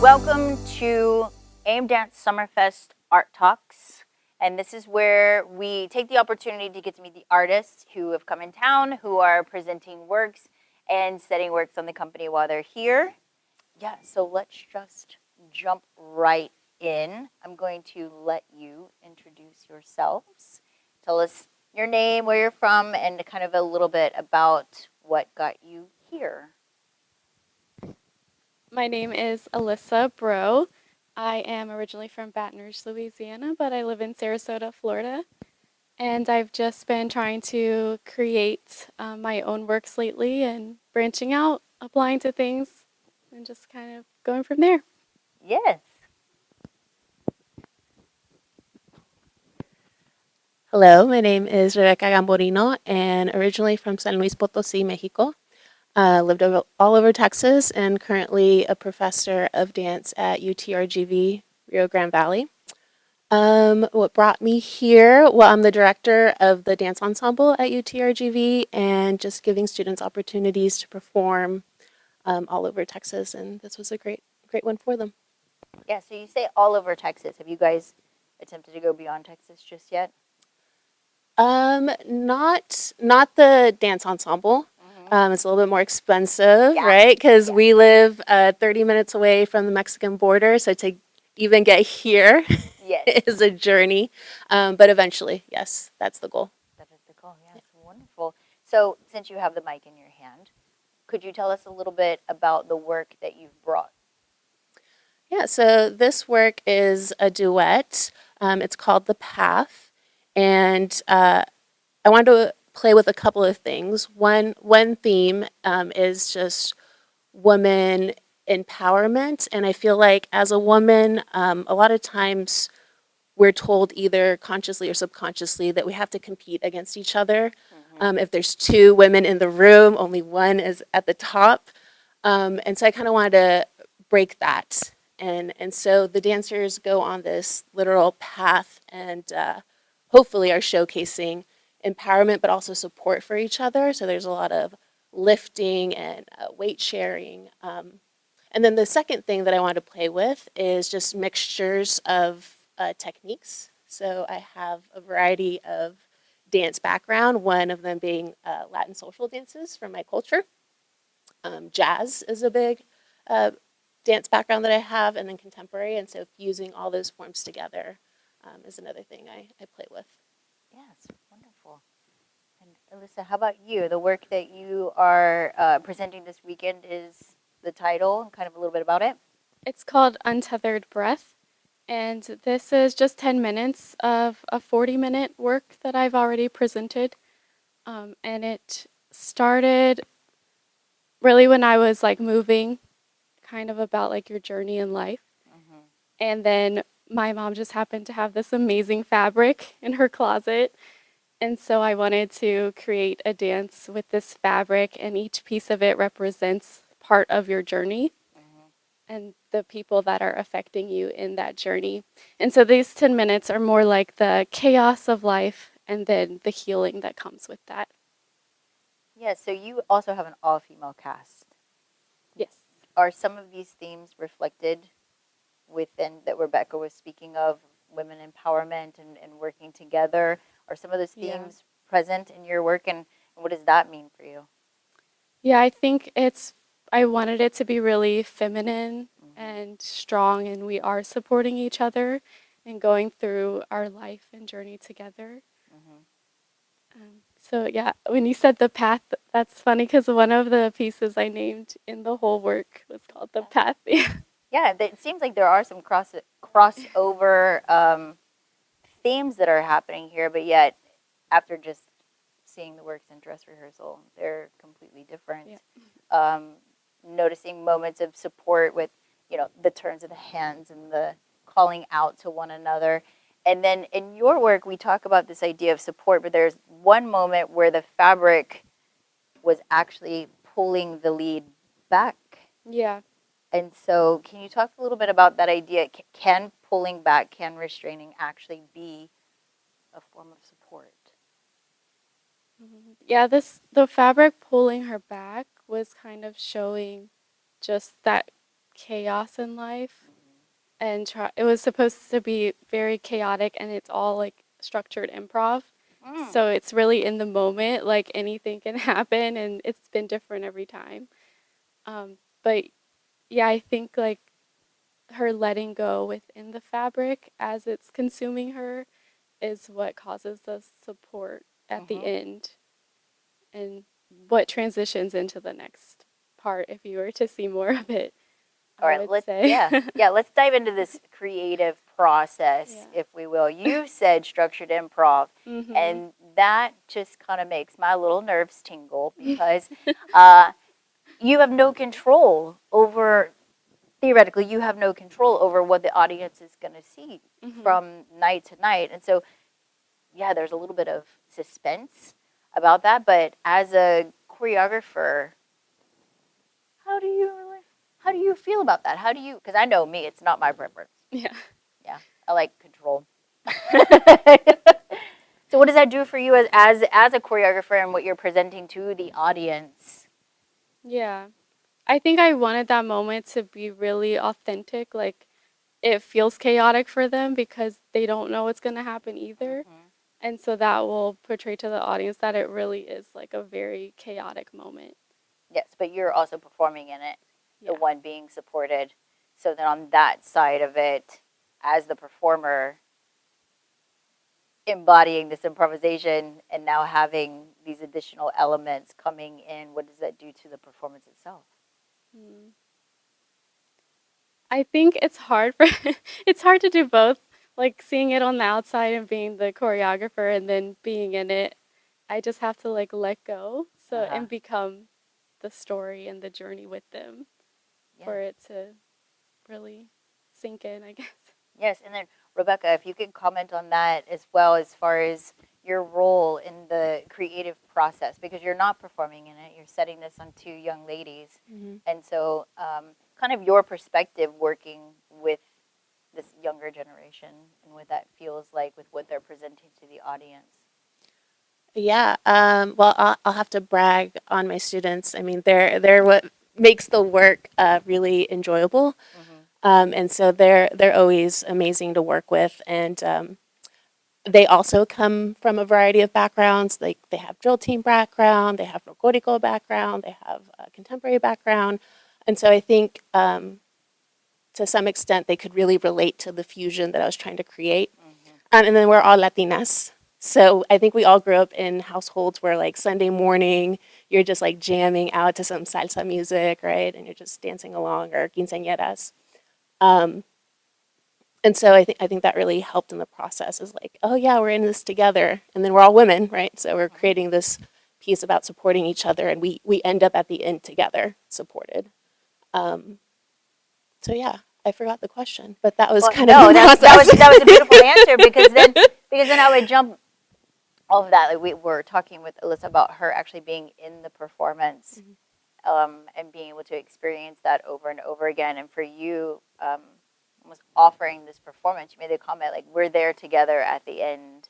Welcome to AIM Dance Summerfest Art Talks. And this is where we take the opportunity to get to meet the artists who have come in town, who are presenting works and setting works on the company while they're here. Yeah, so let's just jump right in. I'm going to let you introduce yourselves. Tell us your name, where you're from, and kind of a little bit about what got you here. My name is Alyssa Braud. I am originally from Baton Rouge, Louisiana, but I live in Sarasota, Florida. And I've just been trying to create my own works lately and branching out, applying to things, and just kind of going from there. Yes. Hello, my name is Rebeca Gamborino and originally from San Luis Potosí, Mexico. Lived all over Texas and currently a professor of dance at UTRGV, Rio Grande Valley. What brought me here? Well, I'm the director of the dance ensemble at UTRGV and just giving students opportunities to perform all over Texas, and this was a great one for them. Yeah, so you say all over Texas. Have you guys attempted to go beyond Texas just yet? Not the dance ensemble. It's a little bit more expensive, Yeah. right? Because Yeah. we live 30 minutes away from the Mexican border, so to even get here Yes. is a journey. But eventually, yes, that's the goal. That is the goal. Yes, wonderful. So, since you have the mic in your hand, could you tell us a little bit about the work that you've brought? Yeah, so this work is a duet. It's called The Path, and I wanted to play with a couple of things. One theme is just woman empowerment, and I feel like as a woman, a lot of times we're told either consciously or subconsciously that we have to compete against each other. If there's two women in the room, only one is at the top, and so I kind of wanted to break that. And so the dancers go on this literal path and hopefully are showcasing empowerment, but also support for each other. So there's a lot of lifting and weight sharing. And then the second thing that I want to play with is just mixtures of techniques. So I have a variety of dance background, one of them being Latin social dances from my culture. Jazz is a big dance background that I have, and then contemporary. And so fusing all those forms together is another thing I play with. Yes, wonderful. And Alyssa, how about you? The work that you are presenting this weekend is the title and kind of a little bit about it. It's called Untethered Breath, and this is just 10 minutes of a 40-minute work that I've already presented. And it started really when I was like moving, kind of about like your journey in life. And then my mom just happened to have this amazing fabric in her closet. And so I wanted to create a dance with this fabric, and each piece of it represents part of your journey and the people that are affecting you in that journey. And so these 10 minutes are more like the chaos of life and then the healing that comes with that. Yeah, so you also have an all-female cast. Yes. Are some of these themes reflected within that Rebecca was speaking of, women empowerment and working together? Are some of those themes present in your work, and what does that mean for you? Yeah, I think I wanted it to be really feminine and strong, and we are supporting each other and going through our life and journey together. So yeah, when you said the path, that's funny because one of the pieces I named in the whole work was called the path. Yeah, it seems like there are some crossover themes that are happening here, but yet after just seeing the works in dress rehearsal, they're completely different. Yeah. Noticing moments of support with, the turns of the hands and the calling out to one another. And then in your work, we talk about this idea of support, but there's one moment where the fabric was actually pulling the lead back. Yeah. And so can you talk a little bit about that idea? Can pulling back, can restraining actually be a form of support? Yeah, the fabric pulling her back was kind of showing just that chaos in life, and it was supposed to be very chaotic, and it's all like structured improv. So it's really in the moment, like anything can happen, and it's been different every time. But yeah, I think like her letting go within the fabric as it's consuming her is what causes the support at the end, and what transitions into the next part if you were to see more of it. All I right, would say. yeah, let's dive into this creative process, if we will. You said structured improv, and that just kind of makes my little nerves tingle because you have no control over, theoretically, you have no control over what the audience is going to see from night to night. And so, yeah, there's a little bit of suspense about that. But as a choreographer, how do you feel about that? How do you? Because I know me, it's not my preference. Yeah. Yeah, I like control. So, what does that do for you as a choreographer and what you're presenting to the audience? Yeah. I think I wanted that moment to be really authentic. Like, it feels chaotic for them because they don't know what's going to happen either. And so that will portray to the audience that it really is like a very chaotic moment. Yes, but you're also performing in it, the one being supported. So then on that side of it, as the performer, embodying this improvisation and now having these additional elements coming in, what does that do to the performance itself? I think it's hard it's hard to do both. Like seeing it on the outside and being the choreographer and then being in it. I just have to like let go and become the story and the journey with them for it to really sink in, I guess. Yes, and then Rebecca, if you could comment on that as well as far as your role in the creative process, because you're not performing in it, you're setting this on two young ladies. And so kind of your perspective working with this younger generation and what that feels like with what they're presenting to the audience. Yeah. Well, I'll have to brag on my students. I mean, they're what makes the work really enjoyable, and so they're always amazing to work with. And they also come from a variety of backgrounds. Like they have drill team background, they have folklorico background, they have a contemporary background, and so I think to some extent they could really relate to the fusion that I was trying to create. And then we're all Latinas. So I think we all grew up in households where like Sunday morning, you're just like jamming out to some salsa music, right? And you're just dancing along, or quinceañeras. And so I think that really helped in the process, is like, oh yeah, we're in this together. And then we're all women, right? So we're creating this piece about supporting each other, and we end up at the end together, supported. So yeah, I forgot the question, but that was kind of the process. that was a beautiful answer, because then I would jump all of that. Like we were talking with Alyssa about her actually being in the performance, and being able to experience that over and over again. And for you, was offering this performance, you made the comment like, we're there together at the end,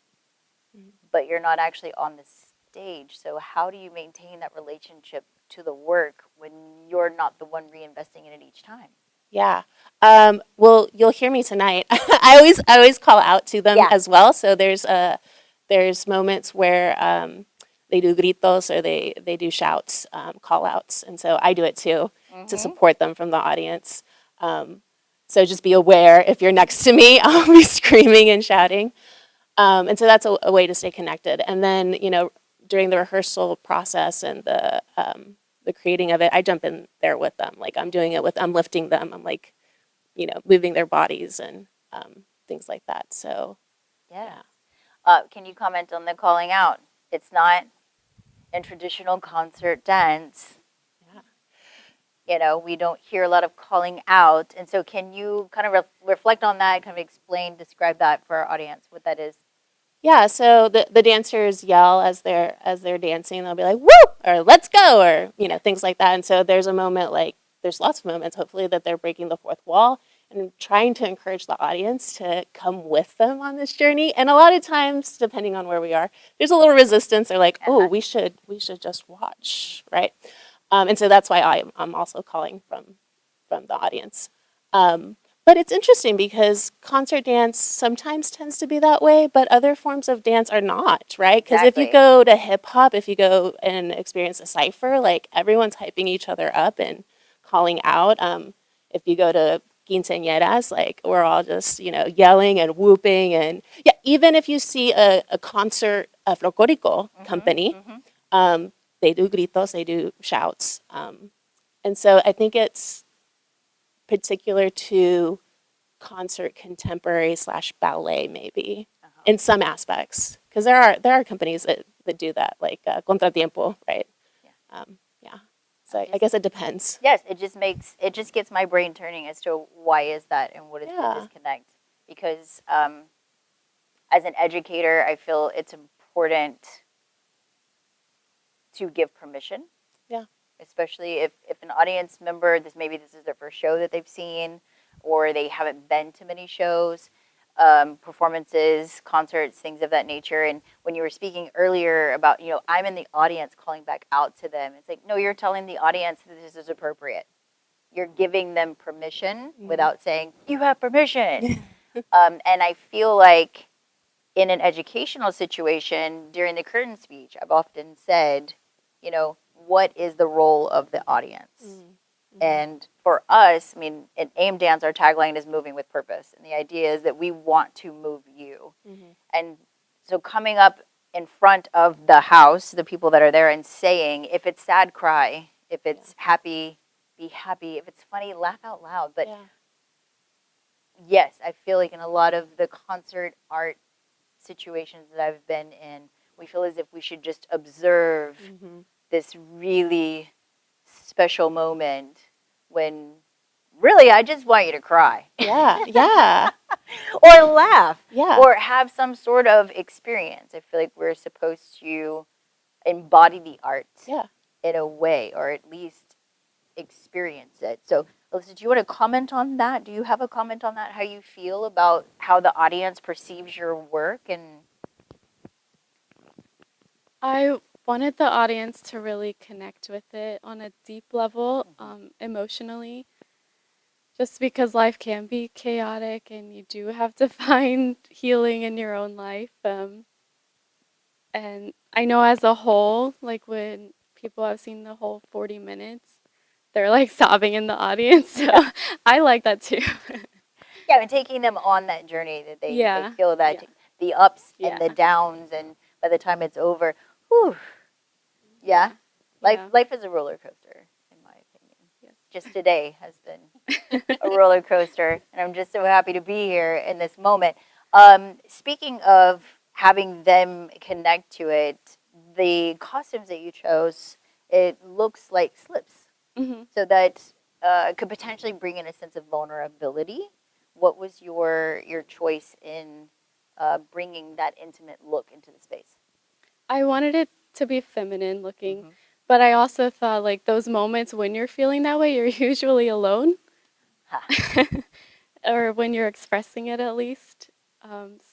but you're not actually on the stage. So how do you maintain that relationship to the work when you're not the one reinvesting in it each time? Yeah. Well, you'll hear me tonight. I always call out to them as well. So there's moments where they do gritos, or they do shouts, call outs, and so I do it too to support them from the audience. So just be aware, if you're next to me, I'll be screaming and shouting, and so that's a way to stay connected. And then during the rehearsal process and the creating of it, I jump in there with them. Like I'm lifting them. I'm like, moving their bodies and things like that. So, yeah. Can you comment on the calling out? It's not in traditional concert dance. We don't hear a lot of calling out. And so can you kind of reflect on that, kind of describe that for our audience, what that is? Yeah, so the dancers yell as they're dancing. They'll be like, "Woo!" or "Let's go!" or things like that. And so there's lots of moments, hopefully, that they're breaking the fourth wall and trying to encourage the audience to come with them on this journey. And a lot of times, depending on where we are, there's a little resistance. They're like, "Oh, we should just watch," right? And so that's why I'm also calling from from the audience. But it's interesting because concert dance sometimes tends to be that way, but other forms of dance are not, right? Because if you Exactly. go to hip hop, if you go and experience a cypher, like everyone's hyping each other up and calling out. If you go to quinceañeras, like we're all just, yelling and whooping. And yeah, even if you see a concert, a folclórico company, they do gritos, they do shouts. And so I think it's particular to concert contemporary / ballet maybe in some aspects, because there are companies that do that, like Contratiempo, right? Yeah. Yeah. So I guess it depends. Yes, it just gets my brain turning as to why is that and what is the disconnect. Because as an educator, I feel it's important to give permission. Yeah. Especially if an audience member, maybe this is their first show that they've seen, or they haven't been to many shows, performances, concerts, things of that nature. And when you were speaking earlier about, I'm in the audience calling back out to them, it's like, no, you're telling the audience that this is appropriate. You're giving them permission without saying, you have permission. And I feel like in an educational situation, during the curtain speech, I've often said, what is the role of the audience? And for us, in AIM Dance, our tagline is moving with purpose. And the idea is that we want to move you. And so coming up in front of the house, the people that are there, and saying, if it's sad, cry. If it's happy, be happy. If it's funny, laugh out loud. But yes, I feel like in a lot of the concert art situations that I've been in, we feel as if we should just observe this really special moment when really I just want you to cry. Yeah. Or laugh. Yeah. Or have some sort of experience. I feel like we're supposed to embody the art in a way, or at least experience it. So, Alyssa, do you want to comment on that? Do you have a comment on that? How you feel about how the audience perceives your work? And I wanted the audience to really connect with it on a deep level, emotionally, just because life can be chaotic and you do have to find healing in your own life. And I know as a whole, like when people have seen the whole 40 minutes, they're like sobbing in the audience. So I like that too. yeah, and taking them on that journey that they feel that the ups and the downs, and by the time it's over, whew, life is a roller coaster, in my opinion. Yes. Just today has been a roller coaster, and I'm just so happy to be here in this moment. Speaking of having them connect to it, the costumes that you chose, it looks like slips, so that could potentially bring in a sense of vulnerability. What was your choice in bringing that intimate look into the space? I wanted it to be feminine looking, but I also thought like those moments when you're feeling that way, you're usually alone, or when you're expressing it at least.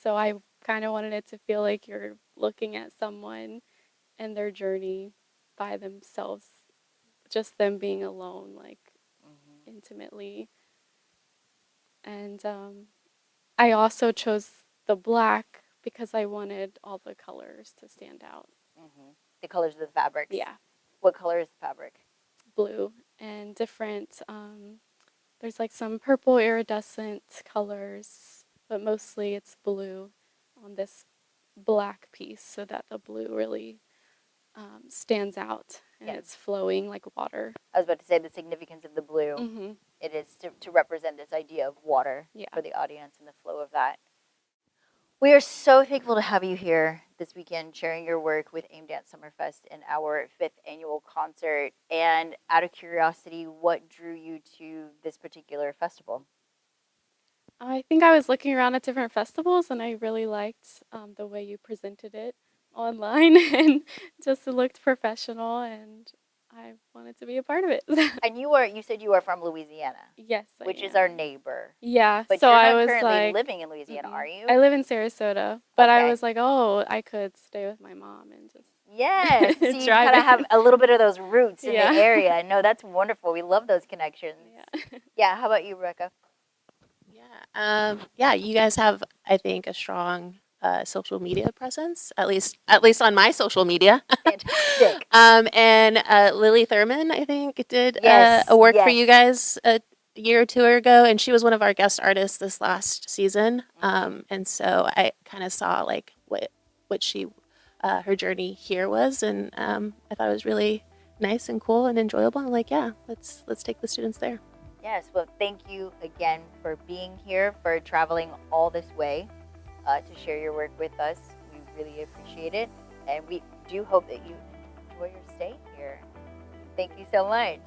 So I kind of wanted it to feel like you're looking at someone and their journey by themselves, just them being alone, like intimately. And I also chose the black because I wanted all the colors to stand out. The colors of the fabrics. Yeah. What color is the fabric? Blue and different. There's like some purple iridescent colors, but mostly it's blue on this black piece, so that the blue really stands out and it's flowing like water. I was about to say the significance of the blue. It is to represent this idea of water for the audience and the flow of that. We are so thankful to have you here this weekend sharing your work with AIM Dance Summerfest in our 5th annual concert. And out of curiosity, what drew you to this particular festival? I think I was looking around at different festivals and I really liked the way you presented it online, and just it looked professional and I wanted to be a part of it. And you said you are from Louisiana. Yes, which is our neighbor. Yeah, but so you're I not was currently like, living in Louisiana, are you? I live in Sarasota, but I was like, oh, I could stay with my mom and just yes. So you kind of have a little bit of those roots in the area. No, that's wonderful. We love those connections. Yeah. Yeah, how about you, Rebecca? Yeah, you guys have, I think, a strong social media presence, at least on my social media. Fantastic. And Lily Thurman, I think, did Yes, a work for yes. you guys a year or two ago, and she was one of our guest artists this last season. And so I kind of saw like what she her journey here was, and I thought it was really nice and cool and enjoyable. And like, yeah, let's take the students there. Yes, well, thank you again for being here, for traveling all this way to share your work with us. We really appreciate it, and we do hope that you enjoy your stay here. Thank you so much.